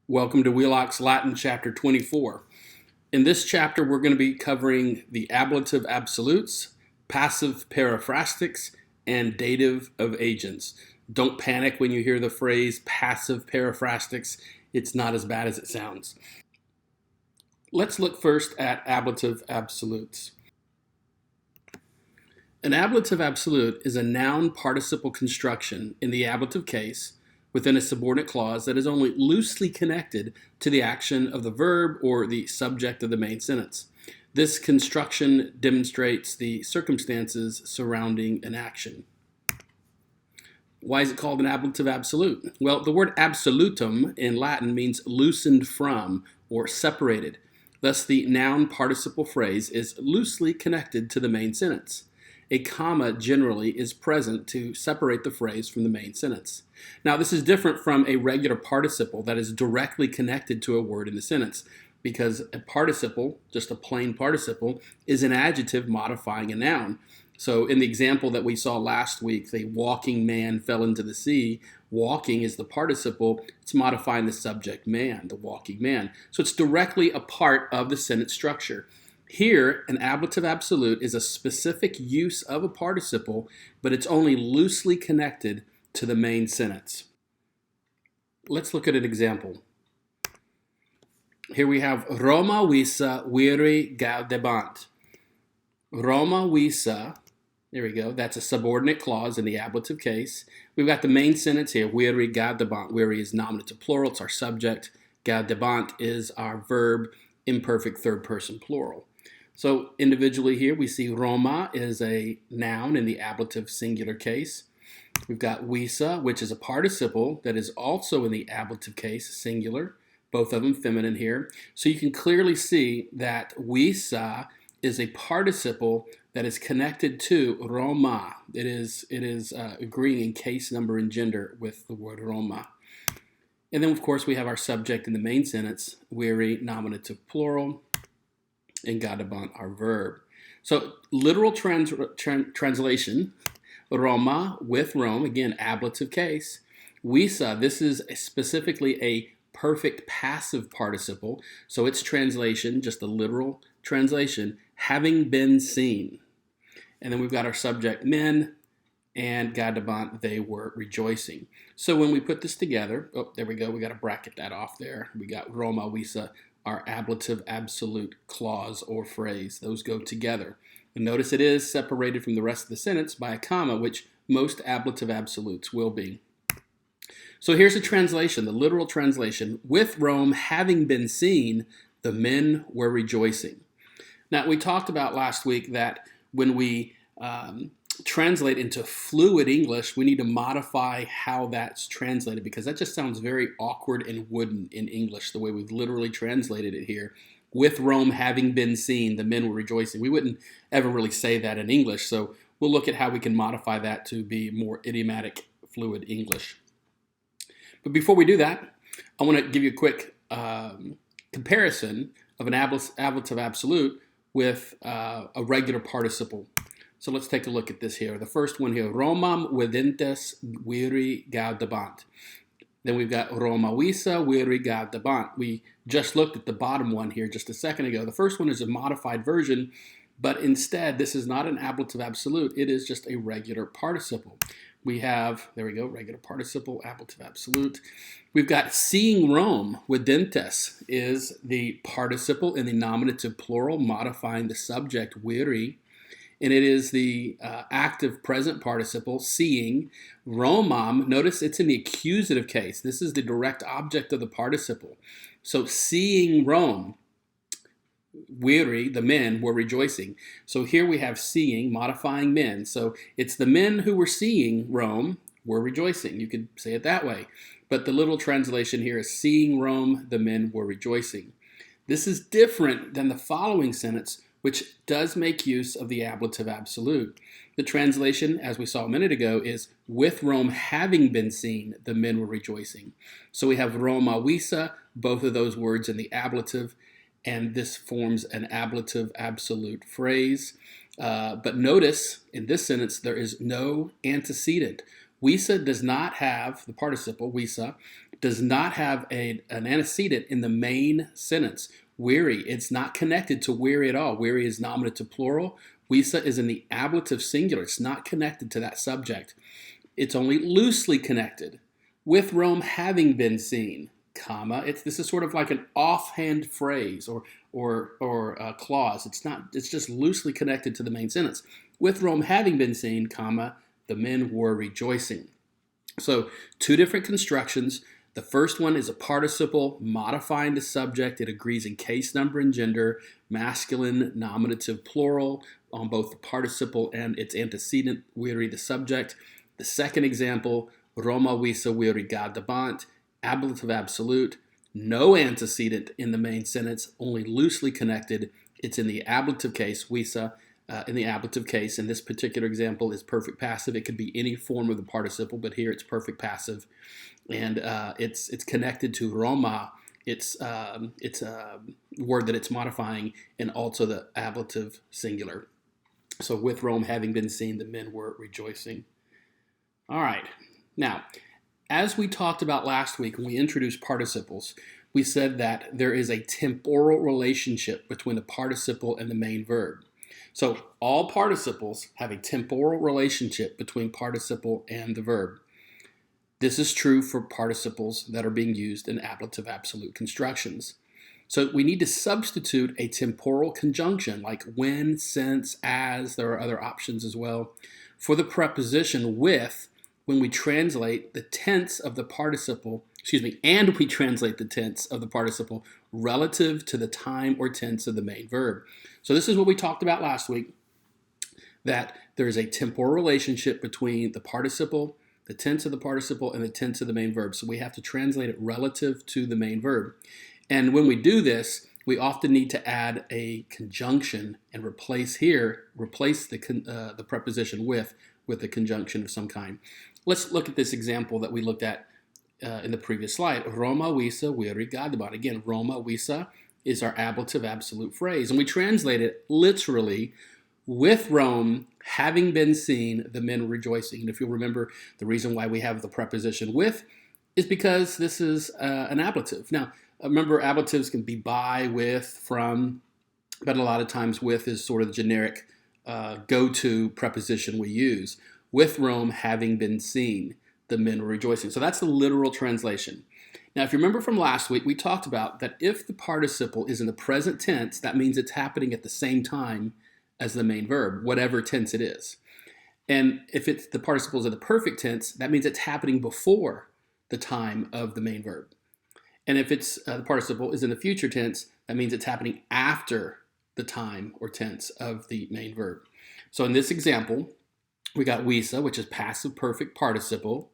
Welcome to Wheelock's Latin chapter 24. In this chapter, we're going to be covering the ablative absolutes, passive periphrastics, and dative of agents. Don't panic when you hear the phrase passive periphrastics. It's not as bad as it sounds. Let's look first at ablative absolutes. An ablative absolute is a noun participle construction in the ablative case within a subordinate clause that is only loosely connected to the action of the verb or the subject of the main sentence. This construction demonstrates the circumstances surrounding an action. Why is it called an ablative absolute? Well, the word absolutum in Latin means loosened from or separated. Thus, the noun participle phrase is loosely connected to the main sentence. A comma generally is present to separate the phrase from the main sentence. Now, this is different from a regular participle that is directly connected to a word in the sentence, because a participle, just a plain participle, is an adjective modifying a noun. So in the example that we saw last week, the walking man fell into the sea, walking is the participle, it's modifying the subject man, the walking man. So it's directly a part of the sentence structure. Here, an ablative absolute is a specific use of a participle, but it's only loosely connected to the main sentence. Let's look at an example. Here we have Roma visa viri gaudebant. Roma visa, there we go, that's a subordinate clause in the ablative case. We've got the main sentence here, viri gaudebant. Viri is nominative plural, it's our subject. Gaudebant is our verb, imperfect third person plural. So individually here, we see Roma is a noun in the ablative singular case. We've got visa, which is a participle that is also in the ablative case, singular, both of them feminine here. So you can clearly see that visa is a participle that is connected to Roma. It is agreeing in case, number, and gender with the word Roma. And then, of course, we have our subject in the main sentence, viri, nominative plural, and gaudebant, our verb. So literal translation, Roma with Rome, again, ablative case. Visa, this is specifically a perfect passive participle. So its translation, just a literal translation, having been seen. And then we've got our subject, men, and gaudebant, they were rejoicing. So when we put this together, oh, there we go, we got to bracket that off there. We got Roma visa, our ablative absolute clause or phrase. Those go together. And notice it is separated from the rest of the sentence by a comma, which most ablative absolutes will be. So here's a translation, the literal translation. With Rome having been seen, the men were rejoicing. Now, we talked about last week that when we translate into fluid English, we need to modify how that's translated, because that just sounds very awkward and wooden in English, the way we've literally translated it here. With Rome having been seen, the men were rejoicing. We wouldn't ever really say that in English, so we'll look at how we can modify that to be more idiomatic, fluid English. But before we do that, I want to give you a quick comparison of an ablative absolute with a regular participle. So let's take a look at this here. The first one here, Romam videntes viri gaudebant. Then we've got Roma visa viri gaudebant. We just looked at the bottom one here just a second ago. The first one is a modified version, but instead this is not an ablative absolute. It is just a regular participle. We have, there we go, regular participle, ablative absolute. We've got seeing Rome, videntes is the participle in the nominative plural, modifying the subject, viri. And it is the active present participle, seeing. Romam, notice it's in the accusative case. This is the direct object of the participle. So seeing Rome, viri, the men were rejoicing. So here we have seeing, modifying men. So it's the men who were seeing Rome were rejoicing. You could say it that way. But the literal translation here is seeing Rome, the men were rejoicing. This is different than the following sentence, which does make use of the ablative absolute. The translation, as we saw a minute ago, is with Rome having been seen, the men were rejoicing. So we have Roma visa, both of those words in the ablative, and this forms an ablative absolute phrase. But notice, in this sentence, there is no antecedent. Visa does not have, the participle, visa, does not have an antecedent in the main sentence. Weary, it's not connected to weary at all. Weary is nominative plural. Wisa is in the ablative singular. It's not connected to that subject. It's only loosely connected. With Rome having been seen, comma. This is sort of like an offhand phrase or a clause. It's just loosely connected to the main sentence. With Rome having been seen, comma, the men were rejoicing. So two different constructions. The first one is a participle modifying the subject. It agrees in case, number, and gender, masculine, nominative, plural, on both the participle and its antecedent, weary, the subject. The second example, Roma wisa weary gadabant, ablative absolute, no antecedent in the main sentence, only loosely connected. It's in the ablative case, wisa, in the ablative case. In this particular example is perfect passive. It could be any form of the participle, but here it's perfect passive. And it's connected to Roma. It's a word that it's modifying, and also the ablative singular. So with Rome having been seen, the men were rejoicing. All right. Now, as we talked about last week when we introduced participles, we said that there is a temporal relationship between the participle and the main verb. So all participles have a temporal relationship between participle and the verb. This is true for participles that are being used in ablative absolute constructions. So we need to substitute a temporal conjunction like when, since, as, there are other options as well, for the preposition with when we translate the tense of the participle, and we translate the tense of the participle relative to the time or tense of the main verb. So this is what we talked about last week, that there is a temporal relationship between the participle, the tense of the participle, and the tense of the main verb. So we have to translate it relative to the main verb. And when we do this, we often need to add a conjunction and replace the preposition with a conjunction of some kind. Let's look at this example that we looked at in the previous slide. Roma wisa weary gadabant. Again, Roma wisa is our ablative absolute phrase. And we translate it literally, with Rome having been seen, the men were rejoicing. And if you'll remember, the reason why we have the preposition with is because this is an ablative. Now, remember, ablatives can be by, with, from, but a lot of times with is sort of the generic go-to preposition we use. With Rome having been seen, the men were rejoicing. So that's the literal translation. Now, if you remember from last week, we talked about that if the participle is in the present tense, that means it's happening at the same time as the main verb, whatever tense it is. And if the participle is in the perfect tense, that means it's happening before the time of the main verb. And if the participle is in the future tense, that means it's happening after the time or tense of the main verb. So in this example, we got wisa, which is passive perfect participle.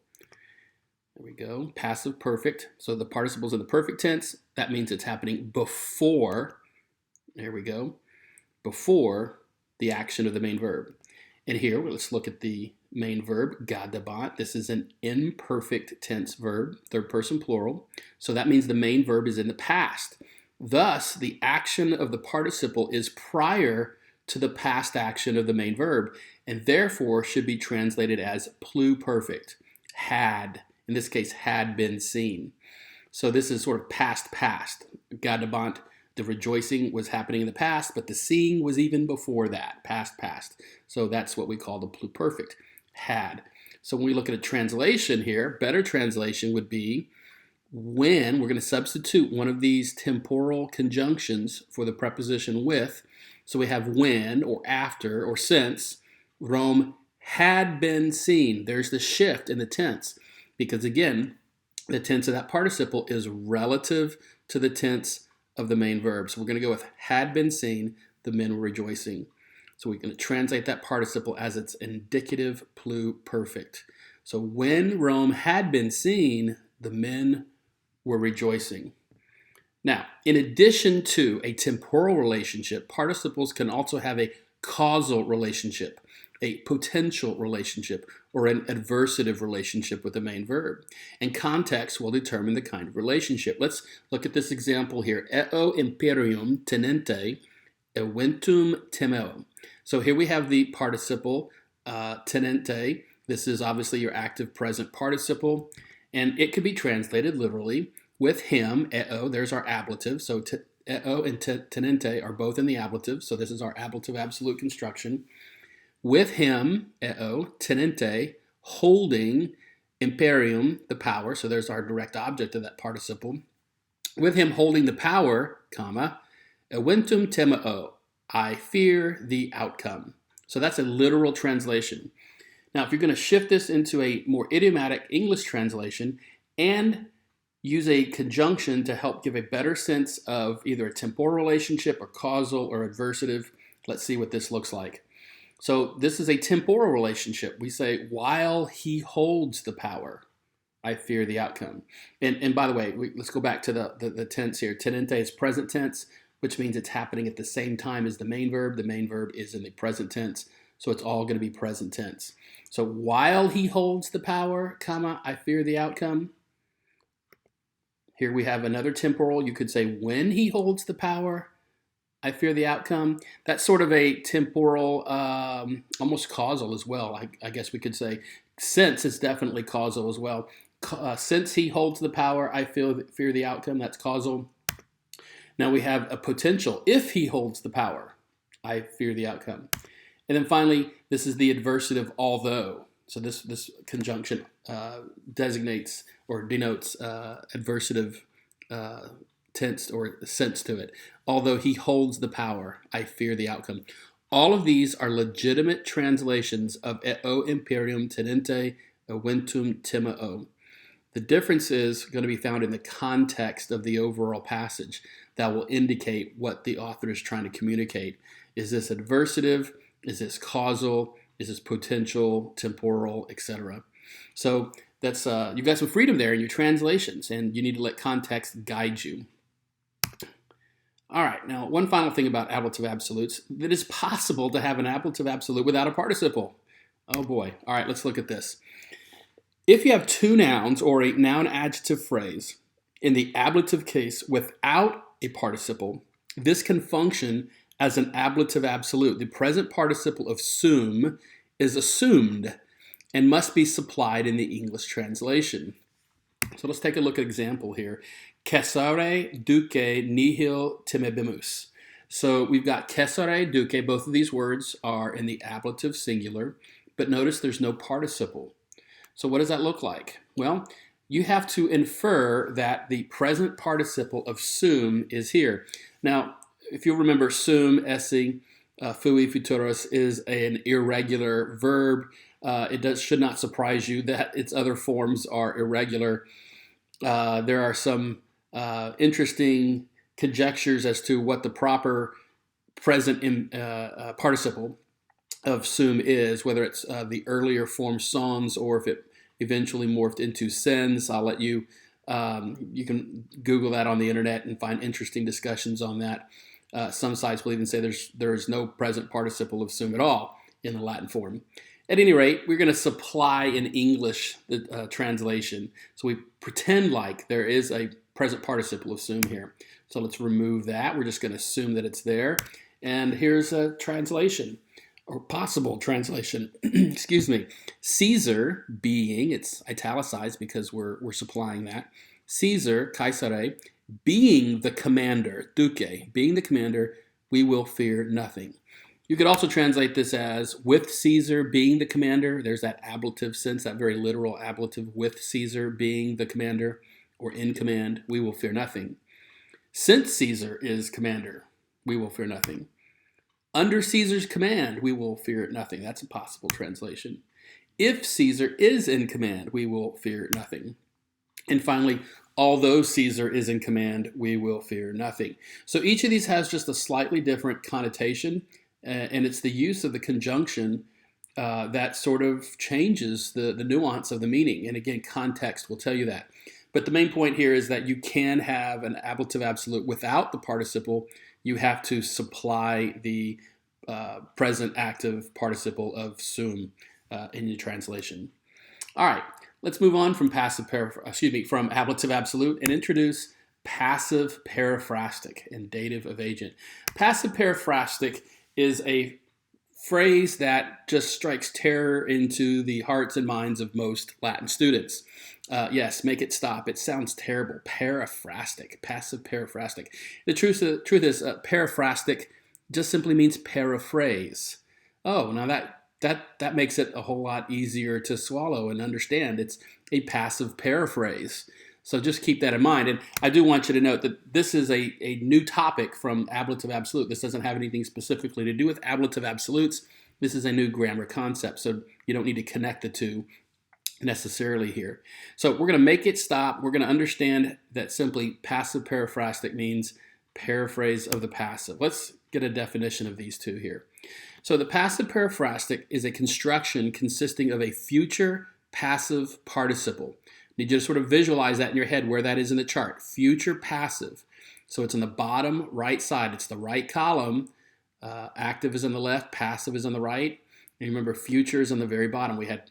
There we go, passive perfect. So the participle is in the perfect tense. That means it's happening before, there we go, before the action of the main verb. And here, let's look at the main verb, gadabant. This is an imperfect tense verb, third person plural. So that means the main verb is in the past. Thus, the action of the participle is prior to the past action of the main verb, and therefore should be translated as pluperfect, had, in this case, had been seen. So this is sort of past. Gadabant, the rejoicing was happening in the past, but the seeing was even before that, past. So that's what we call the pluperfect, had. So when we look at a translation here, better translation would be when, we're going to substitute one of these temporal conjunctions for the preposition with. So we have when, or after, or since Rome had been seen. There's the shift in the tense, because again, the tense of that participle is relative to the tense of the main verb. So we're going to go with had been seen, the men were rejoicing. So we're going to translate that participle as its indicative pluperfect. So when Rome had been seen, the men were rejoicing. Now, in addition to a temporal relationship, participles can also have a causal relationship, a potential relationship, or an adversative relationship with the main verb. And context will determine the kind of relationship. Let's look at this example here. Eo imperium tenente eventum temeo. So here we have the participle tenente. This is obviously your active present participle. And it could be translated literally with him, eo, there's our ablative. So eo and tenente are both in the ablative. So this is our ablative absolute construction. With him, eo, tenente, holding imperium, the power. So there's our direct object of that participle. With him holding the power, comma, eventum temeo, I fear the outcome. So that's a literal translation. Now, if you're going to shift this into a more idiomatic English translation and use a conjunction to help give a better sense of either a temporal relationship or causal or adversative, let's see what this looks like. So this is a temporal relationship. We say, while he holds the power, I fear the outcome. And by the way, let's go back to the tense here. Tenente is present tense, which means it's happening at the same time as the main verb. The main verb is in the present tense, so it's all going to be present tense. So while he holds the power, comma, I fear the outcome. Here we have another temporal. You could say when he holds the power, I fear the outcome. That's sort of a temporal, almost causal as well. I guess we could say since is definitely causal as well. Since he holds the power, I fear the outcome. That's causal. Now we have a potential. If he holds the power, I fear the outcome. And then finally, this is the adversative although. So this conjunction designates or denotes adversative tense or sense to it. Although he holds the power, I fear the outcome. All of these are legitimate translations of eo imperium tenente eventum timeo. The difference is going to be found in the context of the overall passage that will indicate what the author is trying to communicate. Is this adversative? Is this causal? Is this potential, temporal, etc.? So that's you've got some freedom there in your translations, and you need to let context guide you. All right, now one final thing about ablative absolutes. It is possible to have an ablative absolute without a participle. Oh boy. All right, let's look at this. If you have two nouns or a noun-adjective phrase in the ablative case without a participle, this can function as an ablative absolute. The present participle of sum is assumed and must be supplied in the English translation. So let's take a look at an example here. Cessare duce nihil timebimus. So we've got cessare duce. Both of these words are in the ablative singular, but notice there's no participle. So what does that look like? Well, you have to infer that the present participle of sum is here. Now, if you remember, sum, esse, fui, futurus is an irregular verb. It should not surprise you that its other forms are irregular. There are some interesting conjectures as to what the proper present participle of sum is, whether it's the earlier form sans or if it eventually morphed into sens. I'll let you, you can Google that on the internet and find interesting discussions on that. Some sites will even say there is no present participle of sum at all in the Latin form. At any rate, we're going to supply in English the translation. So we pretend like there is a present participle of sum here. So let's remove that. We're just going to assume that it's there. And here's a translation, or possible translation. Excuse me. Caesar being, it's italicized because we're supplying that. Caesar, Caesare, being the commander, duce, being the commander, we will fear nothing. You could also translate this as with Caesar being the commander. There's that ablative sense, that very literal ablative, with Caesar being the commander or in command, we will fear nothing. Since Caesar is commander, we will fear nothing. Under Caesar's command, we will fear nothing. That's a possible translation. If Caesar is in command, we will fear nothing. And finally, although Caesar is in command, we will fear nothing. So each of these has just a slightly different connotation, and it's the use of the conjunction that sort of changes the nuance of the meaning. And again, context will tell you that. But the main point here is that you can have an ablative absolute without the participle. You have to supply the present active participle of sum in your translation. All right, let's move on from from ablative absolute and introduce passive periphrastic and dative of agent. Passive periphrastic is a phrase that just strikes terror into the hearts and minds of most Latin students. Yes, make it stop. It sounds terrible. Periphrastic, passive periphrastic. The truth is, periphrastic just simply means paraphrase. Oh, now that makes it a whole lot easier to swallow and understand. It's a passive paraphrase. So just keep that in mind. And I do want you to note that this is a new topic from Ablative Absolute. This doesn't have anything specifically to do with Ablative Absolutes. This is a new grammar concept, so you don't need to connect the two necessarily here. So we're going to make it stop. We're going to understand that simply passive periphrastic means paraphrase of the passive. Let's get a definition of these two here. So the passive periphrastic is a construction consisting of a future passive participle. I need you to sort of visualize that in your head where that is in the chart. Future passive. So it's on the bottom right side. It's the right column. Active is on the left. Passive is on the right. And remember, future is on the very bottom. We had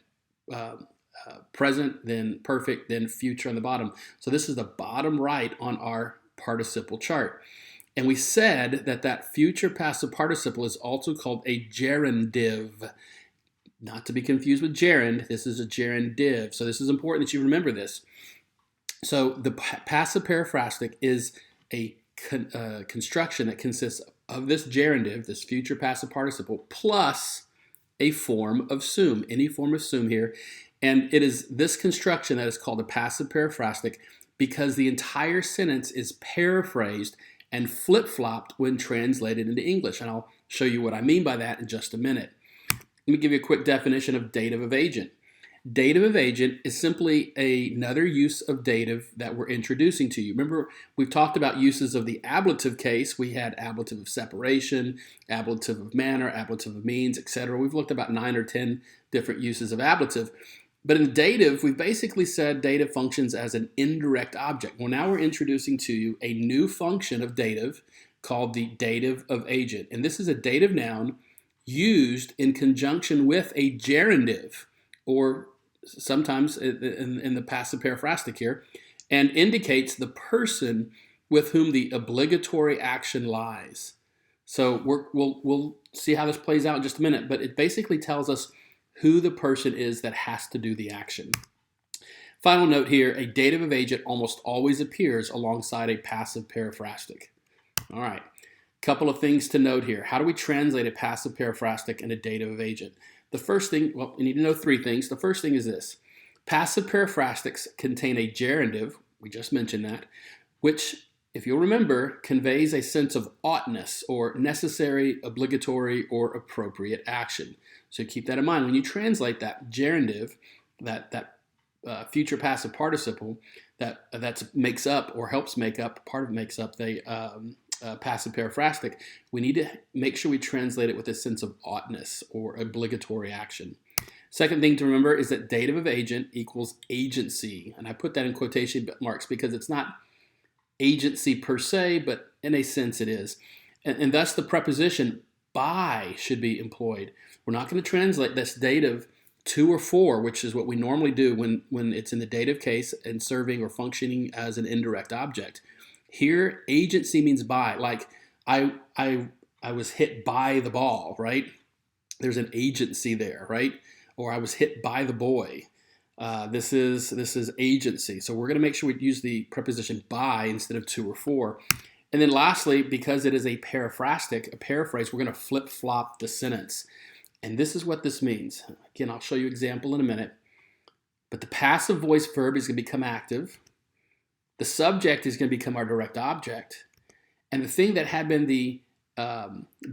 present, then perfect, then future on the bottom. So this is the bottom right on our participle chart. And we said that that future passive participle is also called a gerundive. Not to be confused with gerund, this is a gerundive. So this is important that you remember this. So the passive periphrastic is a construction that consists of this gerundive, this future passive participle, plus a form of sum, any form of sum here. And it is this construction that is called a passive periphrastic because the entire sentence is paraphrased and flip-flopped when translated into English. And I'll show you what I mean by that in just a minute. Let me give you a quick definition of dative of agent. Dative of agent is simply another use of dative that we're introducing to you. Remember, we've talked about uses of the ablative case. We had ablative of separation, ablative of manner, ablative of means, etc. We've looked at about 9 or 10 different uses of ablative. But in dative, we've basically said dative functions as an indirect object. Well, now we're introducing to you a new function of dative called the dative of agent. And this is a dative noun used in conjunction with a gerundive, or sometimes in the passive periphrastic here, and indicates the person with whom the obligatory action lies. So we'll see how this plays out in just a minute, but it basically tells us who the person is that has to do the action. Final note here, a dative of agent almost always appears alongside a passive periphrastic. All right, couple of things to note here. How do we translate a passive periphrastic and a dative of agent? The first thing, well, you need to know three things. The first thing is this. Passive periphlastics contain a gerundive, we just mentioned that, which, if you'll remember, conveys a sense of oughtness or necessary, obligatory, or appropriate action. So keep that in mind. When you translate that gerundive, that future passive participle that makes up or helps make up, part of makes up the passive periphrastic, we need to make sure we translate it with a sense of oughtness or obligatory action. Second thing to remember is that dative of agent equals agency. And I put that in quotation marks because it's not agency per se, but in a sense it is. And thus the preposition by should be employed. We're not going to translate this dative to or for, which is what we normally do when it's in the dative case and serving or functioning as an indirect object. Here, agency means by, like I was hit by the ball, right? There's an agency there, right? Or I was hit by the boy. This is agency. So we're going to make sure we use the preposition by instead of to or for. And then lastly, because it is a periphrastic, a paraphrase, we're going to flip-flop the sentence. And this is what this means. Again, I'll show you an example in a minute. But the passive voice verb is going to become active. The subject is going to become our direct object. And the thing that had been the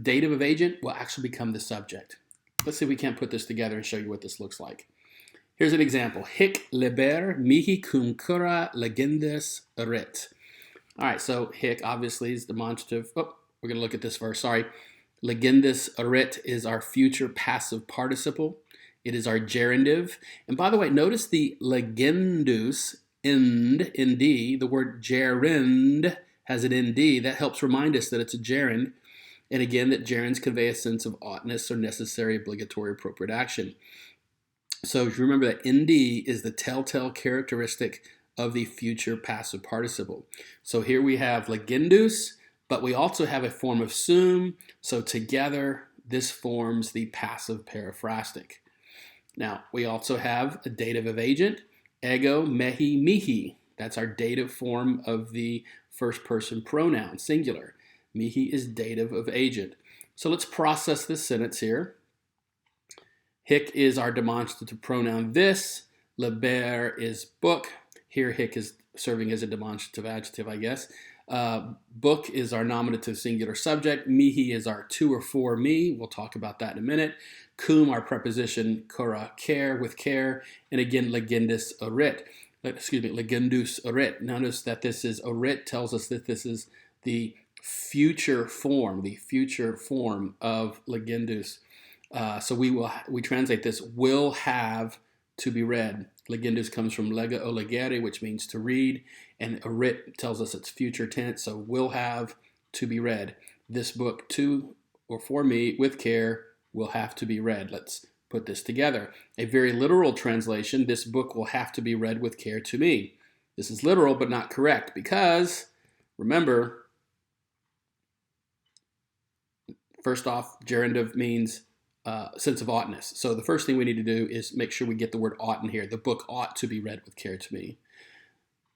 dative of agent will actually become the subject. Let's see if we can't put this together and show you what this looks like. Here's an example. Hic liber mihi cum cura legendis erit. All right, so hic obviously is demonstrative. Oh, we're going to look at this verse. Sorry. Legendis erit is our future passive participle. It is our gerundive. And by the way, notice the legendus, end, nd. The word gerund has an nd. That helps remind us that it's a gerund. And again, that gerunds convey a sense of oughtness or necessary, obligatory, appropriate action. So if you remember that nd is the telltale characteristic of the future passive participle. So here we have legendus, but we also have a form of sum. So together, this forms the passive periphrastic. Now, we also have a dative of agent, ego, mehi, mihi. That's our dative form of the first person pronoun, singular. Mihi is dative of agent. So let's process this sentence here. Hic is our demonstrative pronoun this. Liber is book. Here, hic is serving as a demonstrative adjective, I guess. Book is our nominative singular subject. Mihi is our to or for me. We'll talk about that in a minute. Cum, our preposition, cura, care, with care. And again, legendus orit. Legendus orit. Notice that this is orit, tells us that this is the future form of legendus. So we translate this will have to be read. Legendus comes from lega o legere, which means to read, and orit tells us it's future tense, so will have to be read. This book, to or for me, with care, will have to be read. Let's put this together. A very literal translation, this book will have to be read with care to me. This is literal but not correct because, remember, first off, gerundive means sense of oughtness. So the first thing we need to do is make sure we get the word ought in here. The book ought to be read with care to me.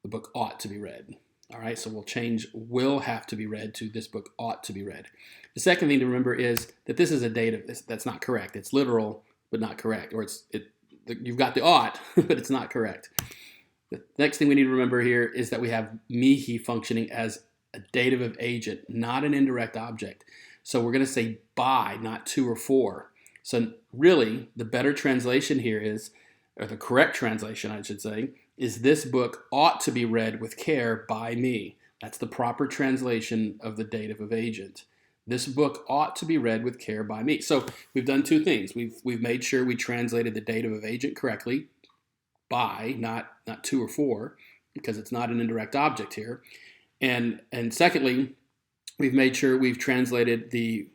The book ought to be read. All right, so we'll change will have to be read to this book ought to be read. The second thing to remember is that this is a dative. That's not correct. It's literal but not correct. Or you've got the ought, but it's not correct. The next thing we need to remember here is that we have mihi functioning as a dative of agent, not an indirect object. So we're going to say by, not to or for. So really, the better translation here is, or the correct translation, I should say, is this book ought to be read with care by me. That's the proper translation of the dative of agent. This book ought to be read with care by me. So we've done two things. We've made sure we translated the dative of agent correctly, by, not to or for, because it's not an indirect object here. And secondly, we've made sure we've translated the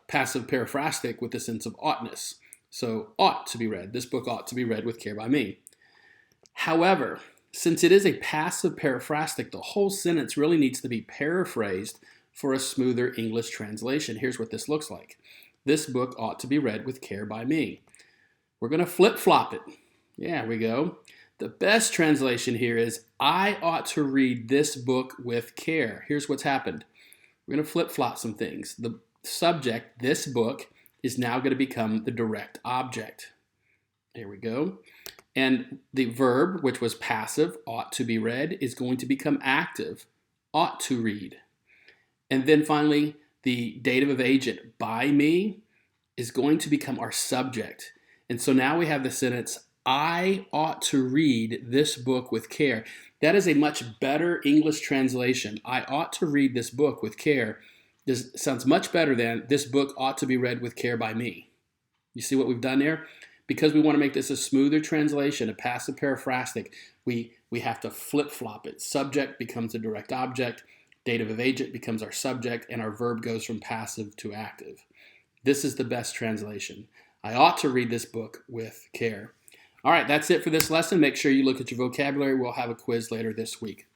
passive periphrastic with the sense of oughtness. So ought to be read. This book ought to be read with care by me. However, since it is a passive periphrastic, the whole sentence really needs to be paraphrased for a smoother English translation. Here's what this looks like. This book ought to be read with care by me. We're going to flip-flop it. Yeah, here we go. The best translation here is, I ought to read this book with care. Here's what's happened. We're going to flip-flop some things. The subject, this book, is now going to become the direct object. Here we go. And the verb, which was passive, ought to be read, is going to become active, ought to read. And then finally, the dative of agent, by me, is going to become our subject. And so now we have the sentence, I ought to read this book with care. That is a much better English translation. I ought to read this book with care. This sounds much better than this book ought to be read with care by me. You see what we've done there? Because we want to make this a smoother translation, a passive periphrastic, we have to flip-flop it. Subject becomes a direct object, dative of agent becomes our subject, and our verb goes from passive to active. This is the best translation. I ought to read this book with care. All right, that's it for this lesson. Make sure you look at your vocabulary. We'll have a quiz later this week.